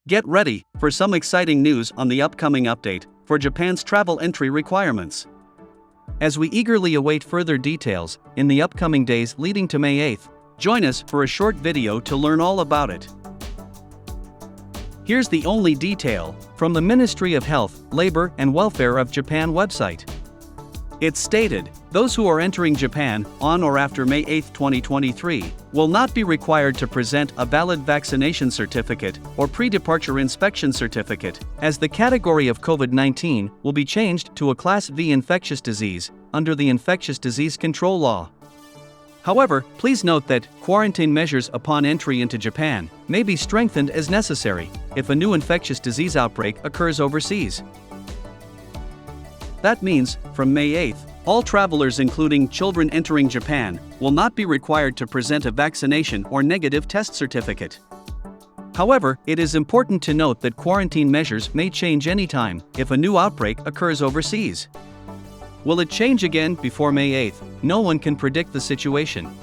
Get ready for some exciting news on the upcoming update for Japan's travel entry requirements. As we eagerly await further details in the upcoming days leading to May 8th, join us for a short video to learn all about it. Here's the only detail from the Ministry of Health, Labor and Welfare of Japan website. It's stated, those who are entering Japan on or after May 8, 2023, will not be required to present a valid vaccination certificate or pre-departure inspection certificate, as the category of COVID-19 will be changed to a Class V infectious disease under the Infectious Disease Control Law. However, please note that quarantine measures upon entry into Japan may be strengthened as necessary if a new infectious disease outbreak occurs overseas. That means, from May 8th, all travelers including children entering Japan will not be required to present a vaccination or negative test certificate. However, it is important to note that quarantine measures may change anytime if a new outbreak occurs overseas. Will it change again before May 8th? No one can predict the situation.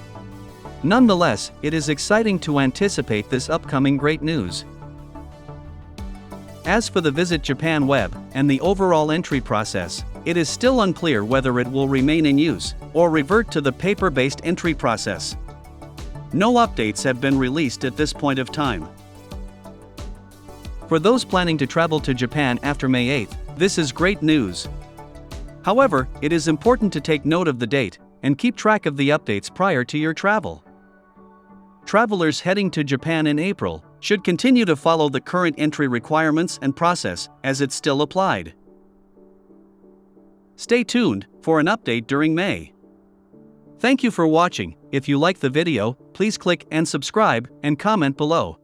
Nonetheless, it is exciting to anticipate this upcoming great news. As for the Visit Japan web and the overall entry process, it is still unclear whether it will remain in use or revert to the paper-based entry process. No updates have been released at this point of time. For those planning to travel to Japan after May 8th, this is great news. However, it is important to take note of the date and keep track of the updates prior to your travel. Travelers heading to Japan in April should continue to follow the current entry requirements and process as it's still applied. Stay tuned for an update during May. Thank you for watching. If you like the video, please click and subscribe and comment below.